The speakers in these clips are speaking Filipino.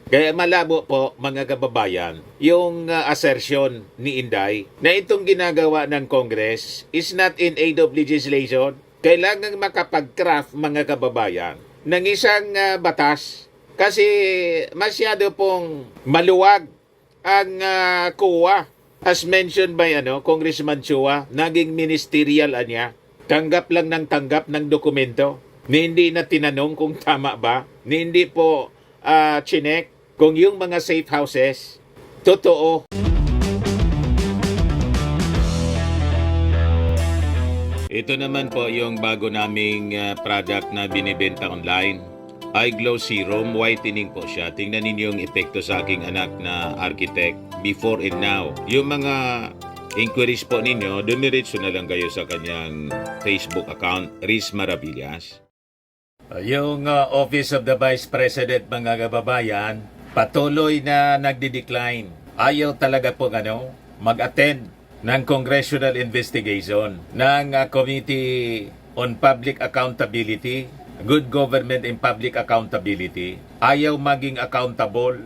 Kaya malabo po mga kababayan yung assertion ni Inday na itong ginagawa ng Congress is not in aid of legislation. Kailangang makapag-craft mga kababayan ng isang batas kasi masyado pong maluwag ang COA. As mentioned by Congressman Chua, naging ministerial niya. Tanggap lang ng tanggap ng dokumento. Ni hindi na tinanong kung tama ba. Ni hindi po chinek kung yung mga safe houses, totoo. Ito naman po yung bago naming product na binibenta online. iGlow Serum, whitening po siya. Tingnan ninyo yung epekto sa aking anak na architect before and now. Yung mga inquiries po ninyo, dumiretso na lang kayo sa kanyang Facebook account, Riz Maravillas. Yung Office of the Vice President, mga kababayan, patuloy na nagdi-decline. Ayaw talaga po mag-attend ng congressional investigation ng Committee on Public Accountability, Good Government and Public Accountability. Ayaw maging accountable.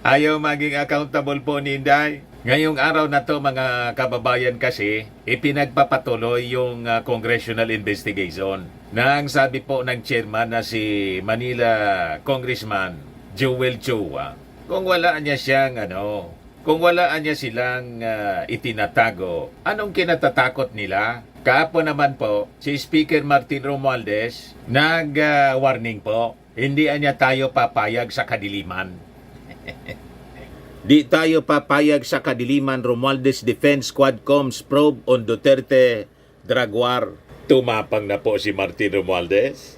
Ayaw maging accountable po ni Inday. Ngayong araw na to mga kababayan kasi, ipinagpapatuloy yung congressional investigation. Nang sabi po ng chairman na si Manila Congressman Joel Chua, kung wala niya silang itinatago, anong kinatatakot nila? Kahapon naman po, si Speaker Martin Romualdez nag-warning po, hindi niya tayo papayag sa kadiliman. Di tayo papayag sa kadiliman. Romualdez Defense Quadcoms probe on Duterte drug war. Tumapang na po si Martin Romualdez.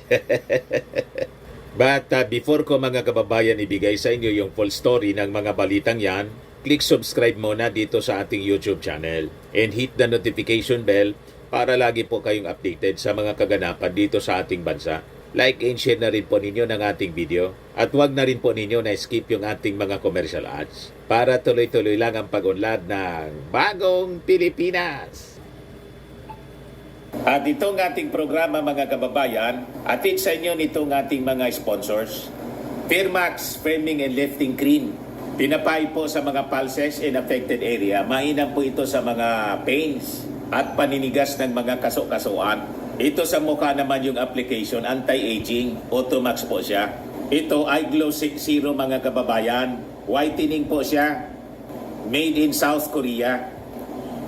But before ko mga kababayan ibigay sa inyo yung full story ng mga balitang yan, click subscribe muna dito sa ating YouTube channel and hit the notification bell para lagi po kayong updated sa mga kaganapan dito sa ating bansa. Like and share na rin po ninyo ng ating video at huwag na rin po ninyo na skip yung ating mga commercial ads para tuloy-tuloy lang ang pag-unlad ng Bagong Pilipinas. At itong ating programa mga kababayan, atid sa inyo nitong ating mga sponsors. Firmax Framing and Lifting Cream. Pinapay po sa mga pulses in affected area. Mainam po ito sa mga pains at paninigas ng mga kaso-kasuan. Ito sa mukha naman yung application, anti-aging, Automax po siya. Ito iGlow Serum mga kababayan, whitening po siya, made in South Korea.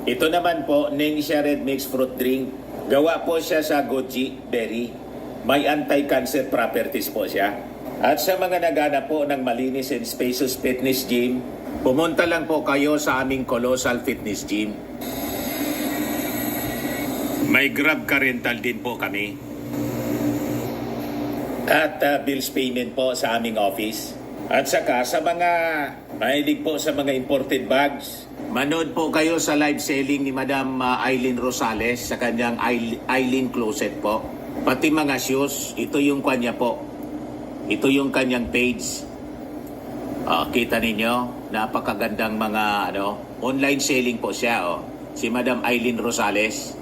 Ito naman po, Ningxia Red Mix Fruit Drink, gawa po siya sa goji berry, may anti-cancer properties po siya. At sa mga nagana po ng malinis and spacious fitness gym, pumunta lang po kayo sa aming Colossal Fitness Gym. May Grab Car Rental din po kami. At bills payment po sa aming office. At saka sa mga mahilig po sa mga imported bags, manood po kayo sa live selling ni Madam Eileen Rosales sa kanyang Eileen Closet po. Pati mga shoes, ito yung kanya po. Ito yung kanyang page. Kita ninyo, napakagandang mga online selling po siya. Si Madam Eileen Rosales.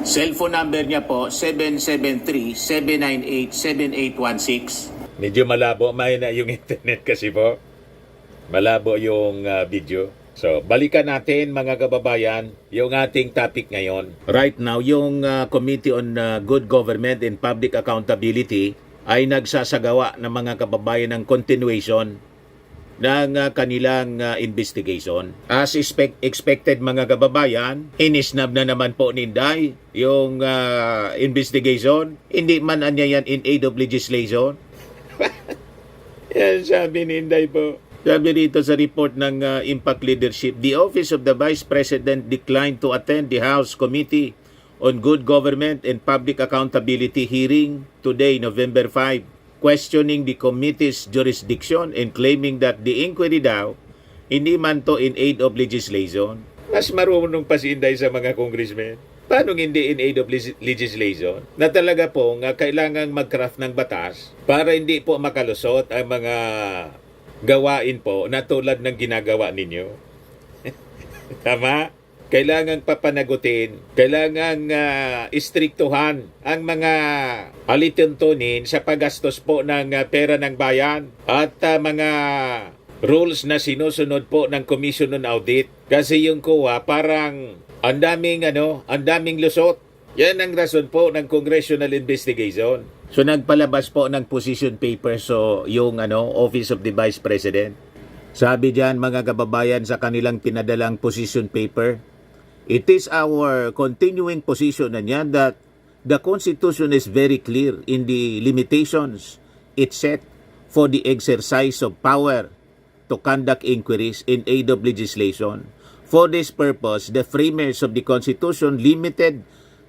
Cellphone number niya po, 773-798-7816. Medyo malabo, mahina yung internet kasi po. Malabo yung video. So, balikan natin mga kababayan, yung ating topic ngayon. Right now, yung Committee on Good Government and Public Accountability ay nagsasagawa ng mga kababayan ng continuation ng kanilang investigation. As expected mga kababayan, inisnab na naman po ni Inday yung investigation. Hindi man anya yan in aid of legislation. Yan sabi ni Inday po. Sabi dito sa report ng Impact Leadership, the Office of the Vice President declined to attend the House Committee on Good Government and Public Accountability hearing today, November 5. Questioning the committee's jurisdiction and claiming that the inquiry daw hindi man to in aid of legislation. Mas marunong pa si Inday sa mga congressmen. Paano hindi in aid of legislation? Na talaga po nga kailangang mag-craft ng batas para hindi po makalusot ang mga gawain po na tulad ng ginagawa ninyo. Tama? kailangang papanagutin, kailangang istriktuhan ang mga alituntunin sa paggastos po ng pera ng bayan at mga rules na sinusunod po ng Commission on Audit. Kasi yung COA parang ang daming lusot. Yan ang rason po ng congressional investigation. So nagpalabas po ng position paper yung Office of the Vice President. Sabi diyan mga kababayan sa kanilang pinadalang position paper, it is our continuing position that the Constitution is very clear in the limitations it set for the exercise of power to conduct inquiries in aid of legislation. For this purpose, the framers of the Constitution limited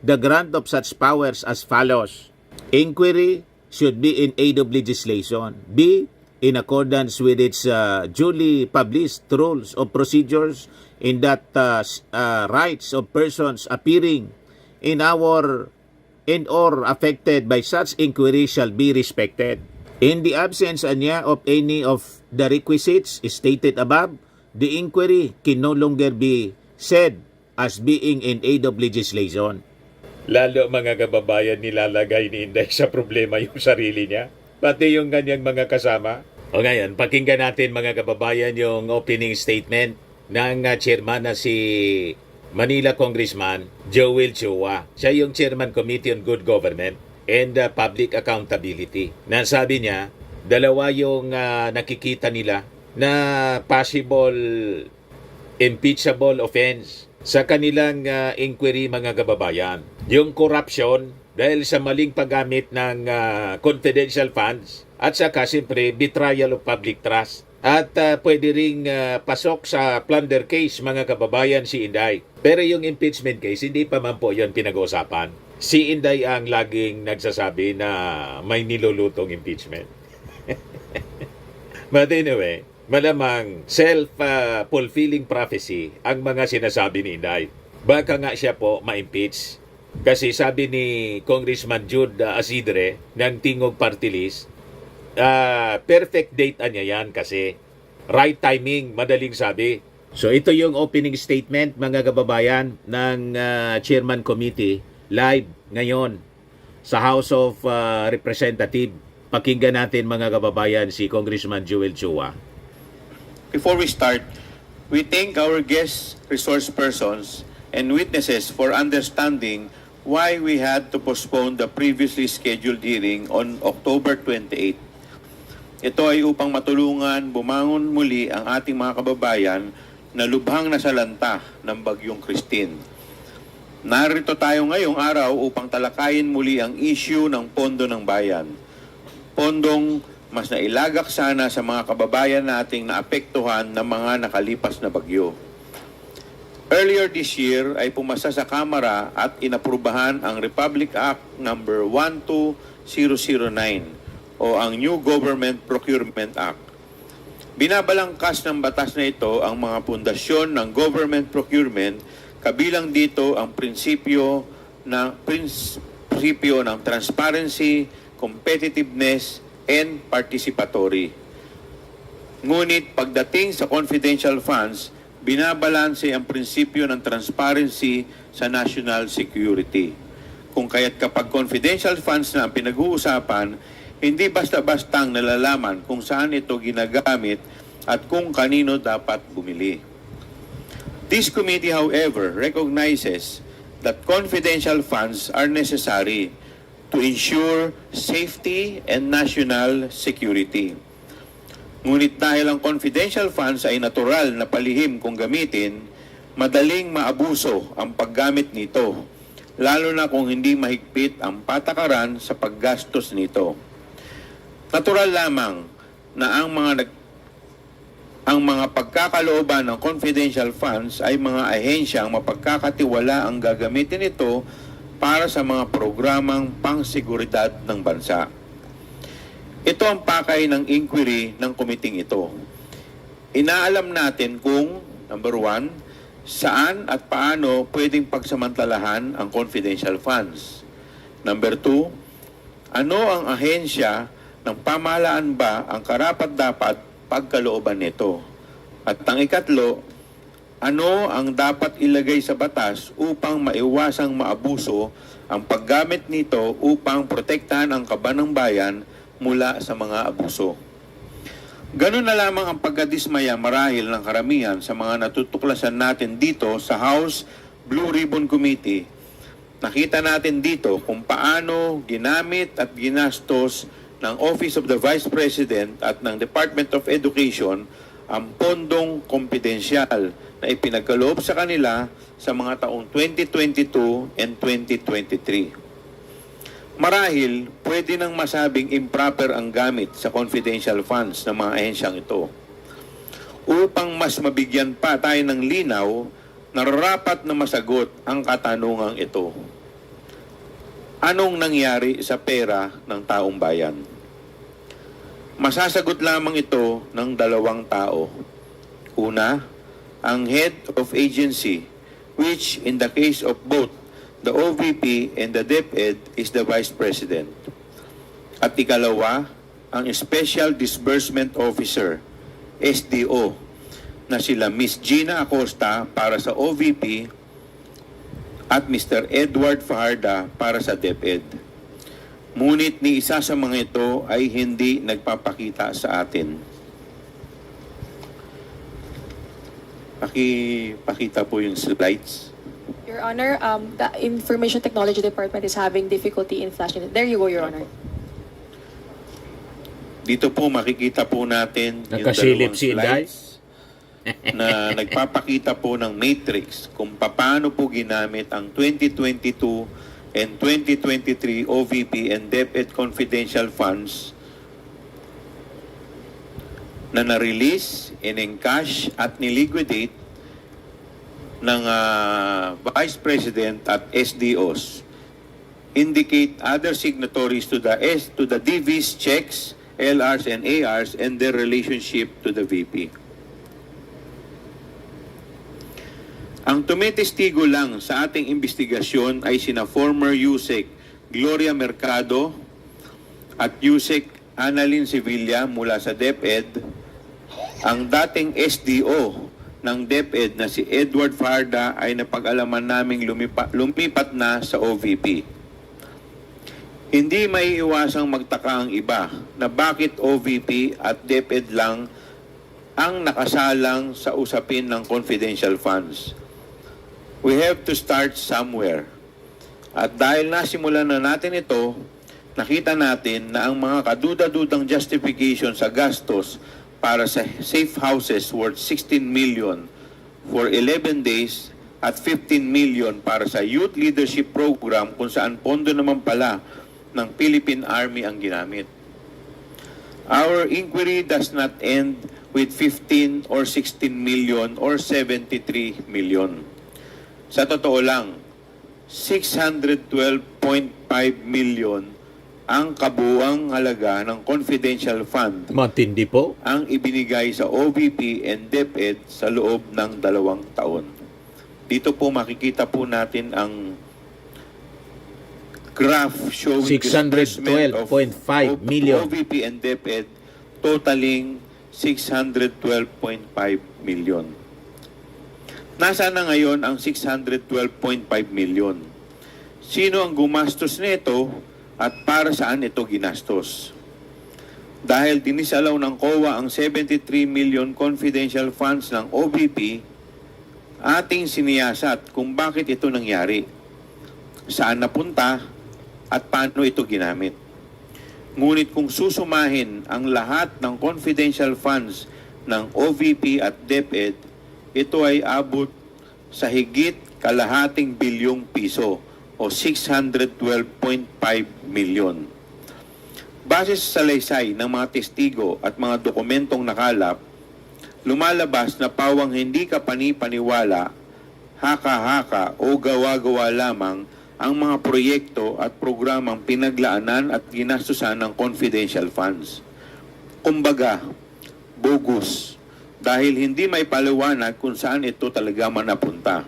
the grant of such powers as follows. Inquiry should be in aid of legislation. B. In accordance with its duly published rules of procedures in that rights of persons appearing in or affected by such inquiry shall be respected. In the absence of any of the requisites stated above, the inquiry can no longer be said as being in aid of legislation. Lalo mga kababayan, nilalagay ni Inday sa problema yung sarili niya, pati yung kanyang mga kasama. O ngayon, pakinggan natin mga kababayan yung opening statement ng chairman na si Manila Congressman Joel Chua. Siya yung Chairman Committee on Good Government and Public Accountability. Nasabi niya, dalawa yung nakikita nila na possible impeachable offense sa kanilang inquiry mga kababayan. Yung corruption dahil sa maling paggamit ng confidential funds at saka siyempre betrayal of public trust. At pwede ring pasok sa plunder case mga kababayan si Inday. Pero yung impeachment case, hindi pa man po yun pinag-uusapan. Si Inday ang laging nagsasabi na may nilulutong impeachment. But anyway, malamang self-fulfilling prophecy ang mga sinasabi ni Inday. Baka nga siya po ma-impeach. Kasi sabi ni Congressman Jude Asidre ng Tingog Party List, perfect date niya yan kasi right timing, madaling sabi. So ito yung opening statement mga kababayan ng Chairman Committee live ngayon sa House of Representatives. Pakinggan natin mga kababayan si Congressman Joel Chua. Before we start, we thank our guest resource persons and witnesses for understanding why we had to postpone the previously scheduled hearing on October 28. Ito ay upang matulungan bumangon muli ang ating mga kababayan na lubhang nasalanta ng Bagyong Christine. Narito tayo ngayong araw upang talakayin muli ang issue ng pondo ng bayan. Pondong mas nailagak sana sa mga kababayan nating naapektuhan ng mga nakalipas na bagyo. Earlier this year ay pumasa sa Kamara at inaprubahan ang Republic Act No. 12009 o ang New Government Procurement Act. Binabalangkas ng batas na ito ang mga pundasyon ng government procurement, kabilang dito ang prinsipyo ng transparency, competitiveness, and participatory. Ngunit pagdating sa confidential funds, binabalanse ang prinsipyo ng transparency sa national security. Kung kaya't kapag confidential funds na ang pinag-uusapan, hindi basta-bastang nalalaman kung saan ito ginagamit at kung kanino dapat bumili. This committee, however, recognizes that confidential funds are necessary to ensure safety and national security. Ngunit dahil ang confidential funds ay natural na palihim kung gamitin, madaling maabuso ang paggamit nito, lalo na kung hindi mahigpit ang patakaran sa paggastos nito. Natural lamang na ang mga pagkakalooban ng confidential funds ay mga ahensyang mapagkakatiwala ang gagamitin ito para sa mga programang pangseguridad ng bansa. Ito ang pakay ng inquiry ng komiting ito. Inaalam natin kung, number 1, saan at paano pwedeng pagsamantalahan ang confidential funds. Number 2, ano ang ahensya ng pamahalaan ba ang karapat-dapat pagkalooban nito. At ang ikatlo, ano ang dapat ilagay sa batas upang maiwasang maabuso ang paggamit nito upang protektahan ang kaban ng bayan mula sa mga abuso. Ganun na lamang ang pagkadismaya marahil ng karamihan sa mga natutuklasan natin dito sa House Blue Ribbon Committee. Nakita natin dito kung paano ginamit at ginastos ng Office of the Vice President at ng Department of Education ang pondong kompidensyal na ipinagkaloob sa kanila sa mga taong 2022 and 2023. Marahil, pwede nang masabing improper ang gamit sa confidential funds ng mga ahensyang ito. Upang mas mabigyan pa tayo ng linaw, nararapat na masagot ang katanungang ito. Anong nangyari sa pera ng taong bayan? Masasagot lamang ito ng dalawang tao. Una, ang head of agency, which in the case of both the OVP and the DepEd is the Vice President. At ikalawa, ang Special Disbursement Officer, SDO, na sila Miss Gina Acosta para sa OVP at Mr. Edward Fajarda para sa DepEd. Ngunit ni isa sa mga ito ay hindi nagpapakita sa atin. Pakita po yung slides. Your Honor, the Information Technology Department is having difficulty in flashing it. There you go, Your Honor. Dito po makikita po natin yung Nakasilip dalawang si Inday. slides na nagpapakita po ng matrix kung paano po ginamit ang 2022 and 2023 OVP and DepEd confidential funds na na-release, in-encash at niliquidate ng Vice President at SDOs. Indicate other signatories to the DV's checks, LRs and ARs and their relationship to the VP. Ang tumitestigo lang sa ating investigasyon ay sina former USEC Gloria Mercado at USEC Annalyn Sevilla mula sa DepEd, ang dating SDO ng DepEd na si Edward Fajarda ay napag-alaman naming lumipat na sa OVP. Hindi may iwasang magtaka ang iba na bakit OVP at DepEd lang ang nakasalang sa usapin ng confidential funds. We have to start somewhere. At dahil nasimulan na natin ito, nakita natin na ang mga kaduda-dudang justification sa gastos para sa safe houses worth 16 million for 11 days at 15 million para sa youth leadership program kung saan pondo naman pala ng Philippine Army ang ginamit. Our inquiry does not end with 15 or 16 million or 73 million. Sa totoo lang, 612.5 million ang kabuuang halaga ng confidential fund Matindi po. ang ibinigay sa OVP and DepEd sa loob ng 2 taon. Dito po makikita po natin ang graph showing disbursement of 612.5 million. OVP and DepEd totaling 612.5 million. Nasaan na ngayon ang 612.5 million? Sino ang gumastos nito at para saan ito ginastos? Dahil dinisalaw ng COA ang 73 million confidential funds ng OVP, ating siniyasat kung bakit ito nangyari, saan napunta at paano ito ginamit. Ngunit kung susumahin ang lahat ng confidential funds ng OVP at DepEd, ito ay abot sa higit kalahating bilyong piso o 612.5 million. Base sa salaysay ng mga testigo at mga dokumentong nakalap, lumalabas na pawang hindi ka panipaniwala, haka-haka o gawa-gawa lamang ang mga proyekto at programang pinaglaanan at ginastusan ng confidential funds. Kumbaga, bogus, dahil hindi may paliwanag kung saan ito talaga manapunta.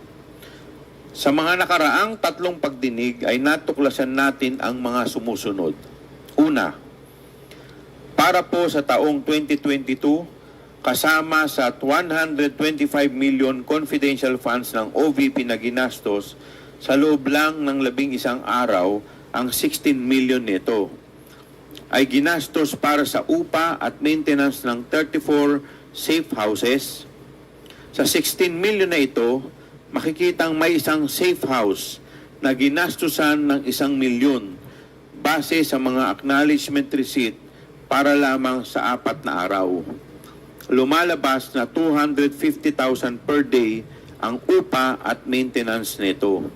Sa mga nakaraang 3 pagdinig ay natuklasan natin ang mga sumusunod. Una, para po sa taong 2022, kasama sa 125 million confidential funds ng OVP na ginastos, sa loob lang ng 11 araw, ang 16 million nito ay ginastos para sa upa at maintenance ng 34 safe houses. Sa 16 million na ito, makikitang may isang safe house na ginastusan ng 1 milyon base sa mga acknowledgement receipt para lamang sa 4 na araw. Lumalabas na 250,000 per day ang upa at maintenance nito.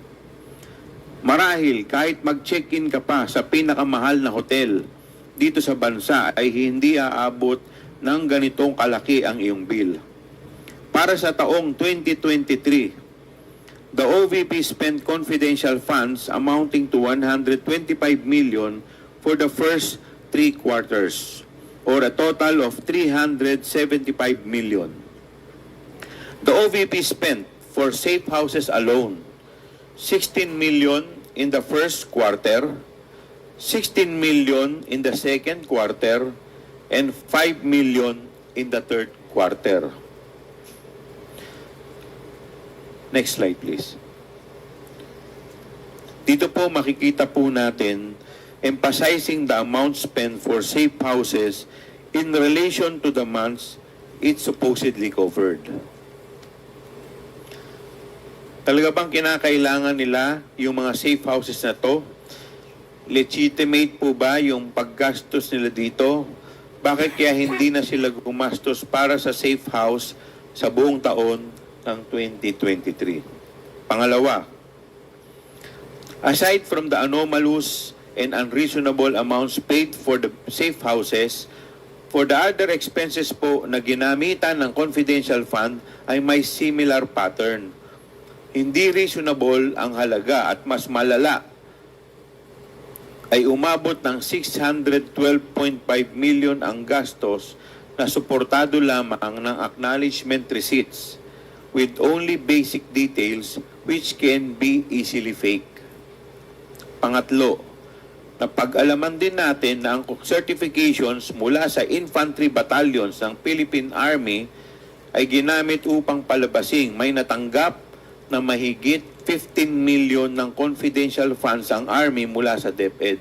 Marahil kahit mag-check-in ka pa sa pinakamahal na hotel dito sa bansa ay hindi aabot ng ganitong kalaki ang iyong bill. Para sa taong 2023, the OVP spent confidential funds amounting to 125 million for the first 3 quarters, or a total of 375 million. The OVP spent for safe houses alone 16 million in the first quarter, 16 million in the second quarter, and 5 million in the third quarter. Next slide, please. Dito po makikita po natin emphasizing the amount spent for safe houses in relation to the months it supposedly covered. Talaga bang kinakailangan nila yung mga safe houses na to? Legitimate po ba yung paggastos nila dito? Bakit kaya hindi na sila gumastos para sa safe house sa buong taon ng 2023? Pangalawa, aside from the anomalous and unreasonable amounts paid for the safe houses, for the other expenses po na ginamitan ng confidential fund ay may similar pattern. Hindi reasonable ang halaga at mas malala ay umabot ng 612.5 million ang gastos na suportado lamang ng acknowledgement receipts with only basic details which can be easily fake. Pangatlo, napag-alaman din natin na ang certifications mula sa infantry battalions ng Philippine Army ay ginamit upang palabasing may natanggap na mahigit 15 million ng confidential funds ang Army mula sa DepEd.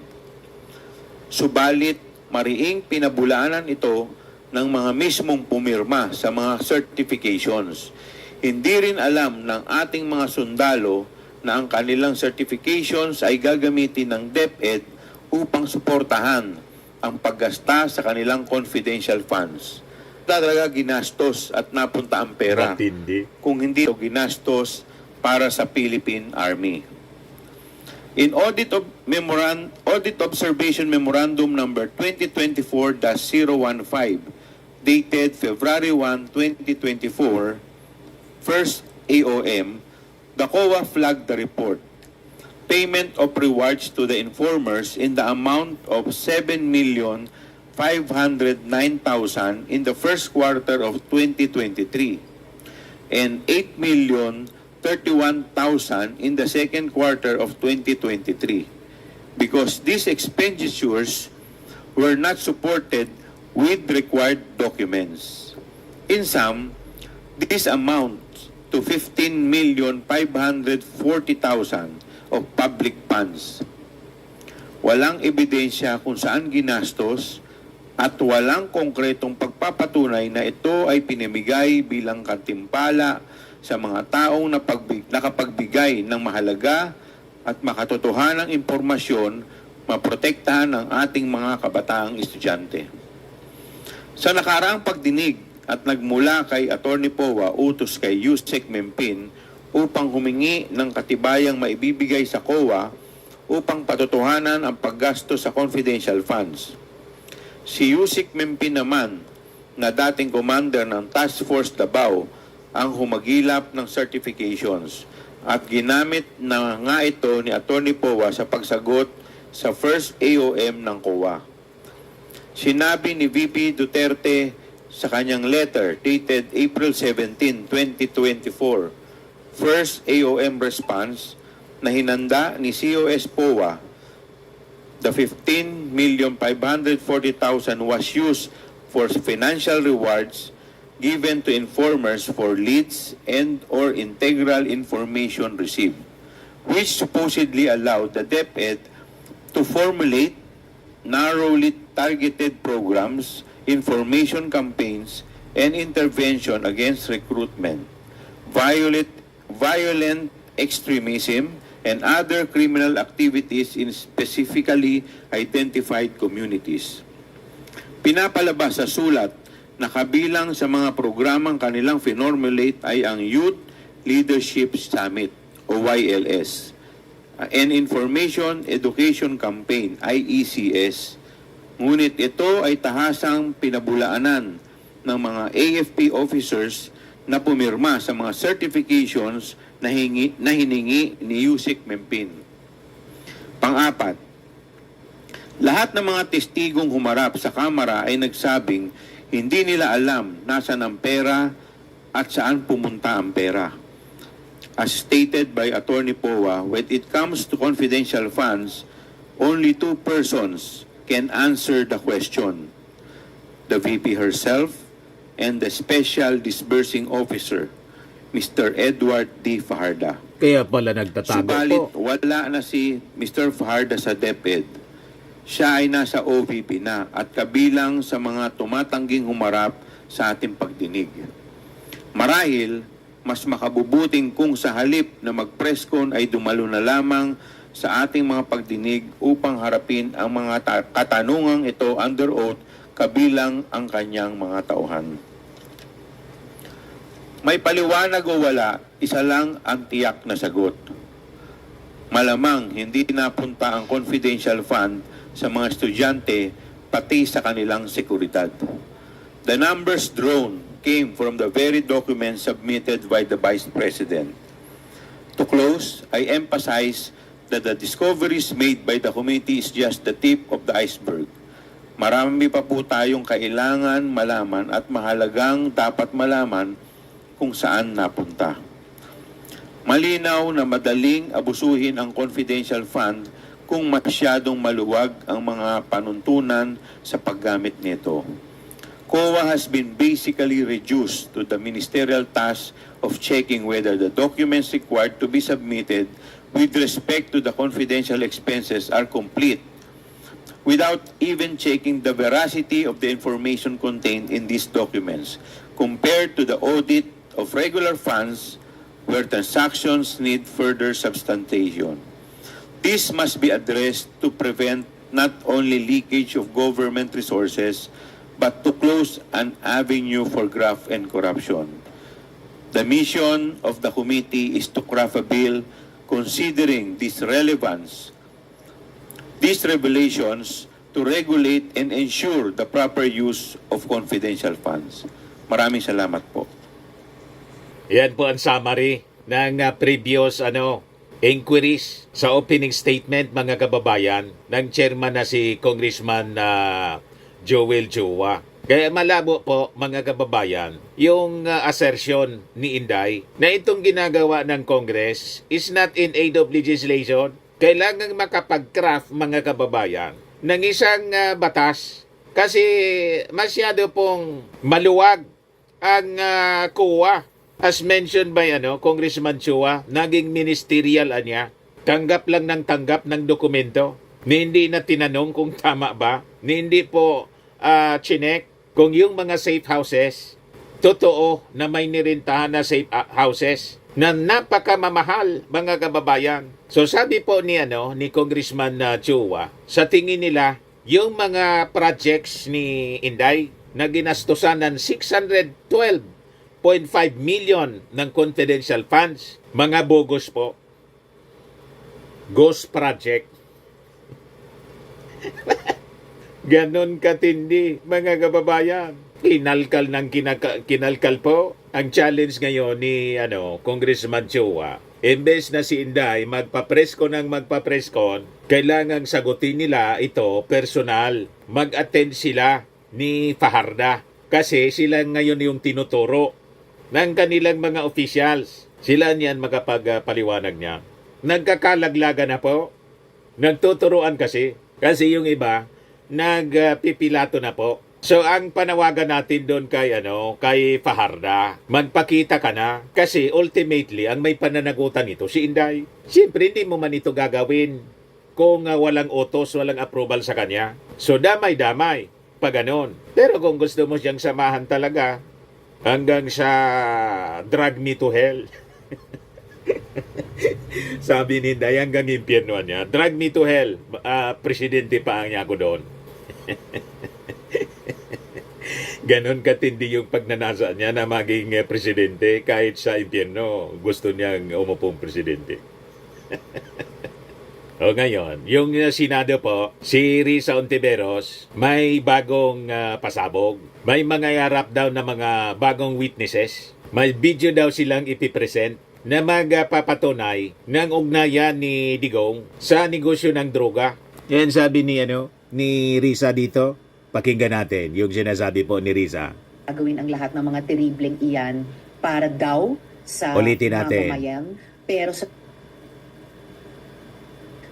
Subalit, mariing pinabulaanan ito ng mga mismong pumirma sa mga certifications. Hindi rin alam ng ating mga sundalo na ang kanilang certifications ay gagamitin ng DepEd upang suportahan ang paggasta sa kanilang confidential funds. Talaga ginastos at napunta ang pera. Matindi. Kung hindi ito ginastos para sa Philippine Army. In Audit Observation Memorandum number 2024-015 dated February 1, 2024, first AOM, the COA flagged the report. Payment of rewards to the informers in the amount of 7,509,000 in the first quarter of 2023 and 8,031,000 in the second quarter of 2023 because these expenditures were not supported with required documents. In sum, this amounts to 15,540,000 of public funds. Walang ebidensya kung saan ginastos at walang konkretong pagpapatunay na ito ay pinamigay bilang kantimpala sa mga taong nakapagbigay ng mahalaga at makatotohanang impormasyon maprotektahan ng ating mga kabataang estudyante. Sa nakaraang pagdinig at nagmula kay Atty. Powa utos kay Yusek Mempin upang humingi ng katibayang maibibigay sa COA upang patotohanan ang paggasto sa confidential funds. Si Yusek Mempin naman, na dating commander ng Task Force Davao, ang humagilap ng certifications at ginamit na nga ito ni Atty. Powa sa pagsagot sa first AOM ng COA. Sinabi ni VP Duterte sa kanyang letter dated April 17, 2024, first AOM response na hinanda ni COS Powa, the 15,540,000 was used for financial rewards given to informers for leads and or integral information received, which supposedly allowed the DepEd to formulate narrowly targeted programs, information campaigns, and intervention against recruitment, violent extremism, and other criminal activities in specifically identified communities. Pinapalabas sa sulat na kabilang sa mga programang kanilang finormulate ay ang Youth Leadership Summit o YLS, an Information Education Campaign, IECS. Ngunit ito ay tahasang pinabulaanan ng mga AFP officers na pumirma sa mga certifications na hiningi ni Yusek Mempin. Pang-apat, lahat ng mga testigong humarap sa kamera ay nagsabing hindi nila alam nasaan ang pera at saan pumunta ang pera. As stated by Attorney Poa, when it comes to confidential funds, only two persons can answer the question: the VP herself and the Special Disbursing Officer, Mr. Edward D. Fajarda. Kaya pala nagtatago Subalit, po. wala na si Mr. Fajarda sa DepEd. Siya ay nasa OVP na at kabilang sa mga tumatangging humarap sa ating pagdinig. Marahil, mas makabubuting kung sa halip na mag-presscon ay dumalo na lamang sa ating mga pagdinig upang harapin ang mga katanungang ito under oath kabilang ang kanyang mga tauhan. May paliwanag o wala, isa lang ang tiyak na sagot. Malamang hindi napunta ang confidential fund sa mga estudyante pati sa kanilang seguridad. The numbers drawn came from the very documents submitted by the Vice President. To close, I emphasize that the discoveries made by the committee is just the tip of the iceberg. Marami pa po tayong kailangan malaman at mahalagang dapat malaman kung saan napunta. Malinaw na madaling abusuhin ang confidential fund kung masyadong maluwag ang mga panuntunan sa paggamit nito. COA has been basically reduced to the ministerial task of checking whether the documents required to be submitted with respect to the confidential expenses are complete, without even checking the veracity of the information contained in these documents, compared to the audit of regular funds where transactions need further substantiation. This must be addressed to prevent not only leakage of government resources, but to close an avenue for graft and corruption. The mission of the committee is to craft a bill considering this relevance, these revelations, to regulate and ensure the proper use of confidential funds. Maraming salamat po. Yan po ang summary ng previous inquiries sa opening statement, mga kababayan, ng chairman na si Congressman Joel Chua. Kaya malabo po, mga kababayan, yung assertion ni Inday na itong ginagawa ng Congress is not in aid of legislation. Kailangan makapag-craft, mga kababayan, ng isang batas kasi masyado pong maluwag ang COA. As mentioned by Congressman Chua, naging ministerial niya. Tanggap lang ng tanggap ng dokumento. Ni hindi na tinanong kung tama ba. Ni hindi po chinek kung yung mga safe houses, totoo na may nirintahan na safe houses na napakamamahal, mga kababayan. So sabi po ni Congressman Chua, sa tingin nila, yung mga projects ni Inday na ginastusan ng 612.5 million ng confidential funds, mga bogus po. Ghost project. Ganon katindi, mga kababayan. Kinalkal ng kinalkal po. Ang challenge ngayon ni Congressman Chua, imbes na si Inday magpapreskon ng magpapreskon, kailangang sagutin nila ito personal. Mag-attend sila ni Fajarda kasi sila ngayon yung tinuturo ng kanilang mga officials. Sila niyan magkapagpaliwanag niya. Nagkakalaglaga na po. Nagtuturuan kasi. Kasi yung iba, nagpipilato na po. So ang panawagan natin doon kay Fajarda, magpakita ka na kasi ultimately ang may pananagutan nito si Inday. Siyempre hindi mo man ito gagawin kung walang utos, walang approval sa kanya. So damay-damay pa ganon. Pero kung gusto mo siyang samahan talaga hanggang sa drag me to hell. Sabi ni Inday hanggang impyerno niya, drag me to hell. Presidente pa ang niya ako doon. Ganon katindi yung pagnanasa niya na maging presidente kahit sa impyerno gusto niyang umupong presidente. O ngayon, yung Senado po, si Risa Ontiveros, may bagong pasabog. May mga harap daw na mga bagong witnesses. May video daw silang ipipresent na magpapatunay ng ugnayan ni Digong sa negosyo ng droga. Yan sabi ni Risa dito. Pakinggan natin yung sinasabi po ni Risa. Gagawin ang lahat ng mga teribleng iyan para daw sa Ulitin natin. mamamayan, pero sa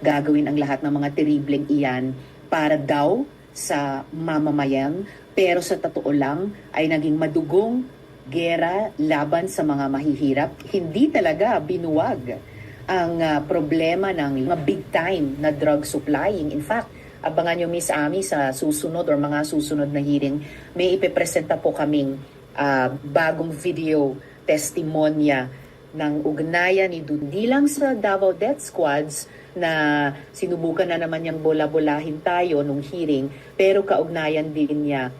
gagawin ang lahat ng mga teribleng iyan para daw sa mamamayan, pero sa totoo lang ay naging madugong gera laban sa mga mahihirap. Hindi talaga binuwag ang problema ng mga big time na drug supplying. In fact, abangan nyo Miss Ami sa susunod or mga susunod na hearing, may ipepresenta po kaming bagong video testimonya ng ugnayan ni hindi lang sa Davao Death Squads na sinubukan na naman niyang bola-bolahin tayo nung hearing, pero kaugnayan din niya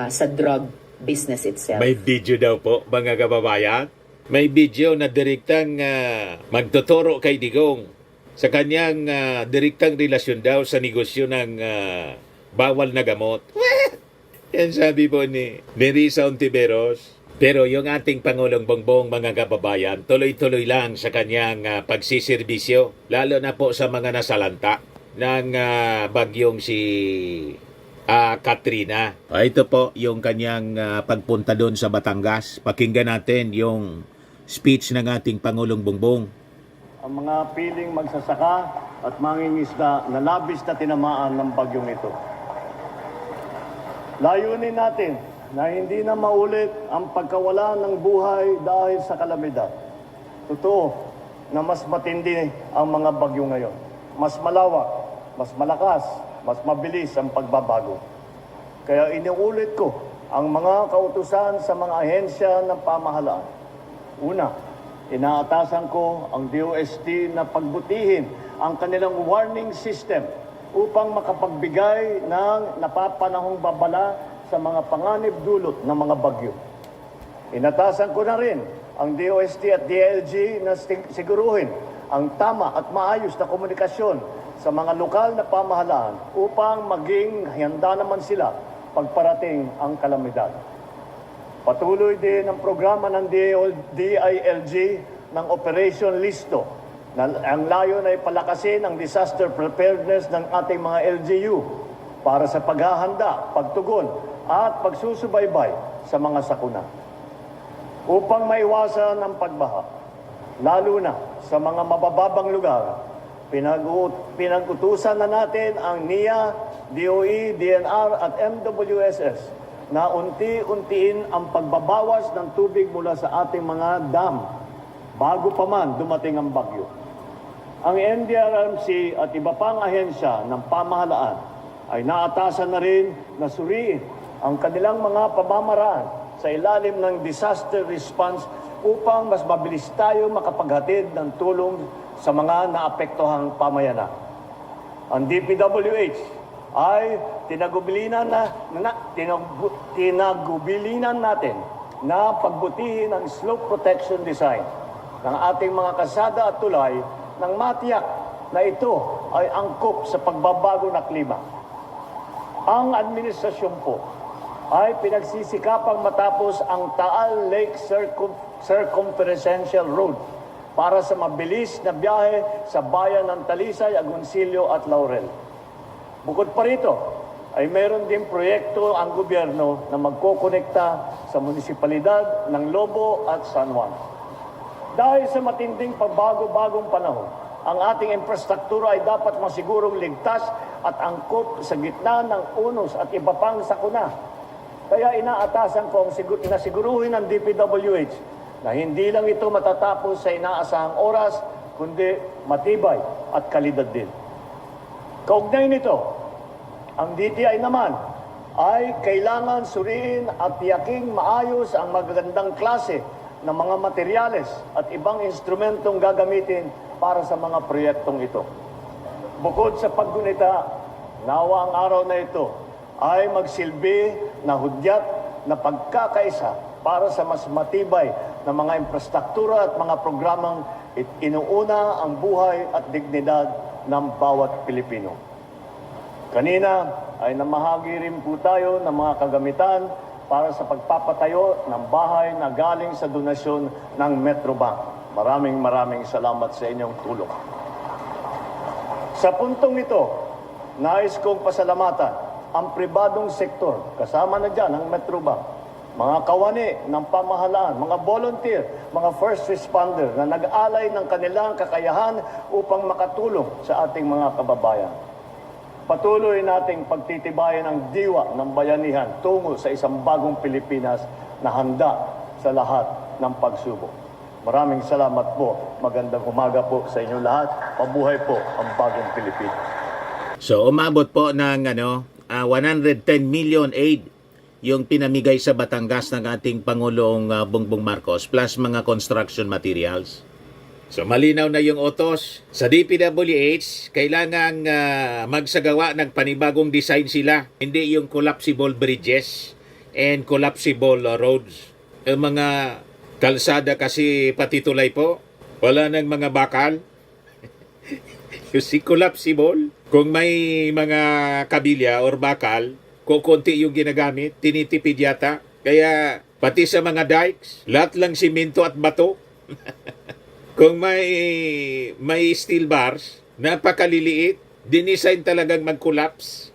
sa drug business itself. May video daw po, mga kababayan. May video na direktang magtuturo kay Digong sa kanyang direktang relasyon daw sa negosyo ng bawal na gamot. Yan sabi po ni Risa Ontiveros. Pero yung ating Pangulong Bongbong, mga kababayan, tuloy-tuloy lang sa kanyang pagsiservisyo, lalo na po sa mga nasalanta ng bagyong si Katrina. Ito po yung kanyang pagpunta doon sa Batangas. Pakinggan natin yung speech ng ating Pangulong Bongbong. Ang mga piling magsasaka at mangingisda na labis na tinamaan ng bagyong ito. Layunin natin na hindi na maulit ang pagkawala ng buhay dahil sa kalamidad. Totoo na mas matindi ang mga bagyo ngayon. Mas malawak, mas malakas, mas mabilis ang pagbabago. Kaya iniulit ko ang mga kautusan sa mga ahensya ng pamahalaan. Una, inaatasan ko ang DOST na pagbutihin ang kanilang warning system upang makapagbigay ng napapanahong babala sa mga panganib dulot ng mga bagyo. Inatasan ko na rin ang DOST at DLG na siguruhin ang tama at maayos na komunikasyon sa mga lokal na pamahalaan upang maging handa naman sila pagparating ang kalamidad. Patuloy din ang programa ng DILG ng Operation Listo na ang layon ay palakasin ang disaster preparedness ng ating mga LGU para sa paghahanda, pagtugon at pagsusubaybay sa mga sakuna. Upang maiwasan ang pagbaha, lalo na sa mga mabababang lugar, pinag-utusan na natin ang NIA, DOE, DNR at MWSS na unti-untiin ang pagbabawas ng tubig mula sa ating mga dam bago pa man dumating ang bagyo. Ang NDRRMC at iba pang ahensya ng pamahalaan ay naatasan na rin na suriin ang kanilang mga pamamaraan sa ilalim ng disaster response upang mas mabilis tayo makapaghatid ng tulong sa mga naapektuhang pamayanan. Ang DPWH ay tinagubilinan natin na pagbutihin ang slope protection design ng ating mga kasada at tulay nang matiyak na ito ay angkop sa pagbabago na klima. Ang administrasyon po ay pinagsisikapang matapos ang Taal Lake Circumferential Road para sa mabilis na biyahe sa bayan ng Talisay, Agoncillo at Laurel. Bukod pa rito, ay meron din proyekto ang gobyerno na magkokonekta sa munisipalidad ng Lobo at San Juan. Dahil sa matinding pagbago-bagong panahon, ang ating infrastruktura ay dapat masigurong ligtas at angkop sa gitna ng unos at iba pang sakuna. Kaya inaatasan ko na siguruhin ng DPWH na hindi lang ito matatapos sa inaasahang oras, kundi matibay at kalidad din. Kaugnay nito, ang DTI naman ay kailangan suriin at tiyaking maayos ang magagandang klase ng mga materyales at ibang instrumentong gagamitin para sa mga proyektong ito. Bukod sa paggunita, nawa ang araw na ito ay magsilbi na hudyat na pagkakaisa para sa mas matibay na mga infrastruktura at mga programang inuuna ang buhay at dignidad ng bawat Pilipino. Kanina ay namahagi rin po tayo ng mga kagamitan para sa pagpapatayo ng bahay na galing sa donasyon ng Metrobank. Maraming salamat sa inyong tulong. Sa puntong ito, nais kong pasalamatan ang pribadong sektor, kasama na dyan ang Metrobank, mga kawani ng pamahalaan, mga volunteer, mga first responder na nag-alay ng kanilang kakayahan upang makatulong sa ating mga kababayan. Patuloy nating pagtitibayan ang diwa ng bayanihan tungo sa isang bagong Pilipinas na handa sa lahat ng pagsubok. Maraming salamat po. Magandang umaga po sa inyo lahat. Mabuhay po ang bagong Pilipinas. So umabot po ng 110 million aid yung pinamigay sa Batangas ng ating Pangulong Bongbong Marcos plus mga construction materials. So malinaw na yung utos. Sa DPWH, kailangang magsagawa ng panibagong design sila. Hindi yung collapsible bridges and collapsible roads. Yung mga kalsada kasi pati tulay po, wala nang mga bakal. Yung si collapsible, kung may mga kabilya or bakal, kukunti yung ginagamit, tinitipid yata. Kaya pati sa mga dikes, lahat lang simento at bato. Kung may steel bars, napakaliliit, dinisign talagang mag-collapse.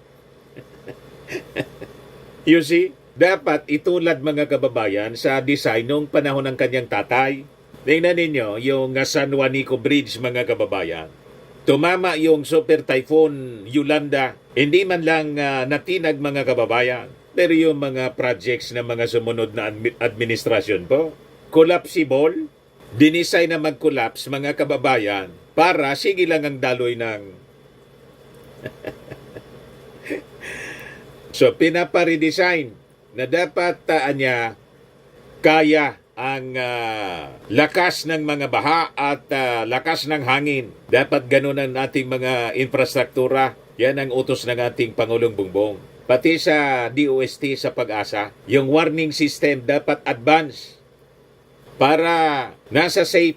You see, dapat itulad mga kababayan sa design nung panahon ng kanyang tatay. Tingnan ninyo yung San Juanico Bridge mga kababayan. Tumama yung Super Typhoon Yolanda, hindi man lang natinag mga kababayan. Pero yung mga projects na mga sumunod na administrasyon po, collapsible, dinesign na mag-collapse mga kababayan para sige lang ang daloy ng... So pinapa-redesign na dapat niya kaya ang lakas ng mga baha at lakas ng hangin. Dapat ganun ang ating mga infrastruktura. Yan ang utos ng ating Pangulong Bongbong. Pati sa DOST sa Pag-asa, yung warning system dapat advance para nasa safe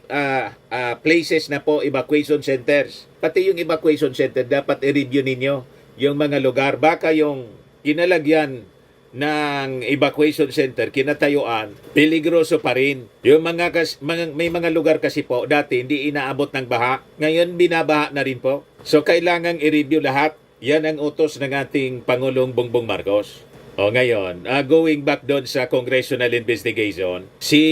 places na po, evacuation centers. Pati yung evacuation center, dapat i-review ninyo yung mga lugar. Baka yung kinalagyan ng evacuation center, kinatayuan, peligroso pa rin. Yung may mga lugar kasi po, dati hindi inaabot ng baha. Ngayon, binabaha na rin po. So, kailangang i-review lahat. Yan ang utos ng ating Pangulong Bongbong Marcos. O ngayon, going back doon sa congressional investigation, si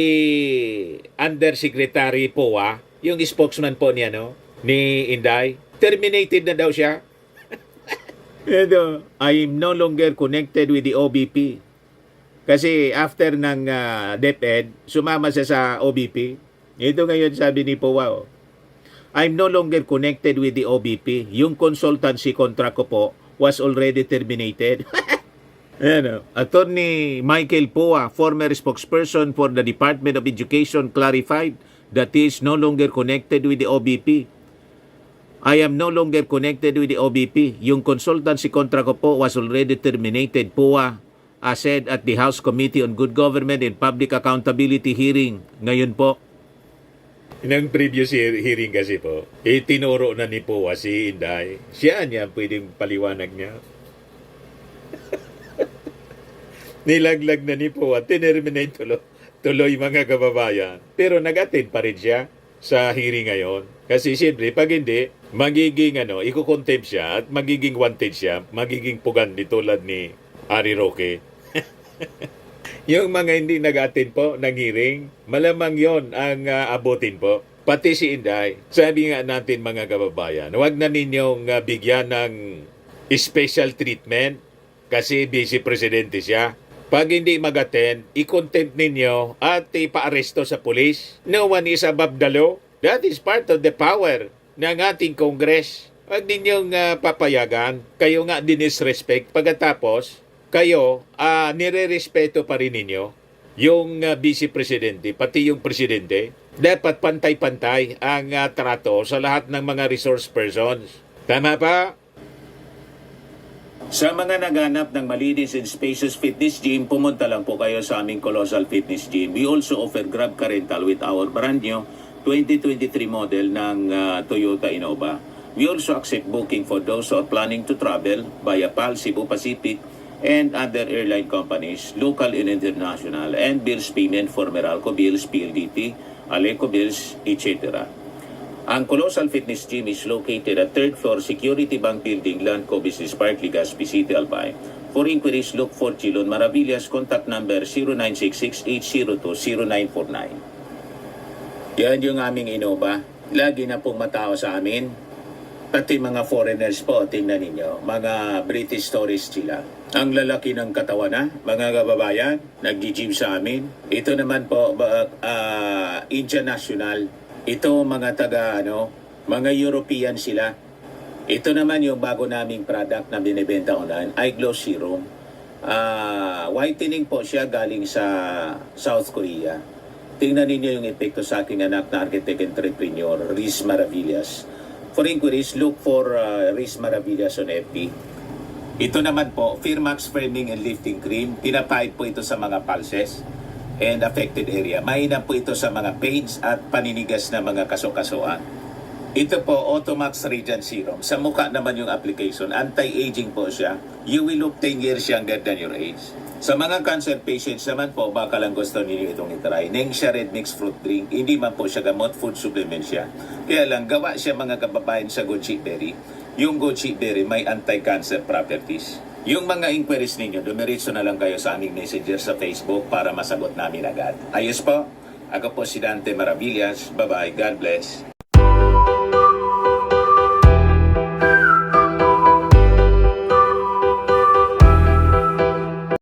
Undersecretary Poa, yung spokesman po niya, ni Inday, terminated na daw siya. Ito, I'm no longer connected with the OBP. Kasi after ng DepEd, sumama siya sa OBP. Ito ngayon sabi ni Poa, I'm no longer connected with the OBP. Yung consultancy contract ko po was already terminated. Attorney Michael Poa, former spokesperson for the Department of Education, clarified that he is no longer connected with the OBP. I am no longer connected with the OBP. Yung consultancy contract ko po was already terminated, Poa said at the House Committee on Good Government and Public Accountability hearing. Ngayon po. Nang previous hearing kasi po, tinuro na ni Poa si Inday. Siya niya pwedeng paliwanag niya. Nilaglag na ni Poa, tinerminate tuloy mga kababayan. Pero nag-attend pa rin siya sa hearing ngayon. Kasi siyempre, pag hindi, magiging iko-contempt siya at magiging wanted siya, magiging pugan tulad ni Ari Roque. Yung mga hindi nag-attend po ng hearing, malamang yon ang abutin po. Pati si Inday, sabi nga natin mga kababayan, huwag na ninyong bigyan ng special treatment kasi vice presidente siya. Pag hindi mag-attend, i-contempt ninyo at ipa-aresto sa pulis. No one is above the law. That is part of the power ng ating Congress. Huwag ninyong papayagan. Kayo nga dinisrespect. Pagkatapos, kayo nire-respeto pa rin ninyo yung vice presidente, pati yung presidente. Dapat pantay-pantay ang trato sa lahat ng mga resource persons. Tama pa? Sa mga naghanap ng malinis and spacious fitness gym, pumunta lang po kayo sa aming Colossal Fitness Gym. We also offer Grab Car Rental with our brand new 2023 model ng Toyota Innova. We also accept booking for those who are planning to travel via PAL, Cebu Pacific, and other airline companies, local and international, and bills payment for Meralco Bills, PLDT, Aleco Bills, etc. Ang Colossal Fitness Gym is located at 3rd floor Security Bank Building, Landco Business Park, Legazpi City, Albay. For inquiries, look for Chilon Maravillas. Contact number 0966-802-0949. Yan yung aming Innova. Lagi na pong matao sa amin. Pati mga foreigners po, tingnan ninyo. Mga British tourists sila. Ang lalaki ng katawan na, mga kababayan, nag-gym sa amin. Ito naman po, Indian National. Ito mga mga European sila. Ito naman yung bago naming product na binibenta online, Eye Glow Serum. Whitening po siya galing sa South Korea. Tingnan ninyo yung epekto sa aking anak na architect entrepreneur, Riz Maravillas. For inquiries, look for Riz Maravillas on FB. Ito naman po, Firmax Firming and Lifting Cream. Pinapahid po ito sa mga pulses and affected area. Mainam po ito sa mga pains at paninigas na mga kaso-kasuan. Ito po, Automax Radiant Serum. Sa mukha naman yung application. Anti-aging po siya. You will look 10 years younger than your age. Sa mga cancer patients naman po, baka lang gusto ninyo itong itry. Nengxia Red Mix Fruit Drink. Hindi man po siya gamot, food supplement siya. Kaya lang, gawa siya mga kababayan sa goji berry. Yung goji berry may anti-cancer properties. Yung mga inquiries ninyo, dumiretso na lang kayo sa aming messenger sa Facebook para masagot namin agad. Ayos po, ako po si Dante Maravillas. Bye-bye. God bless.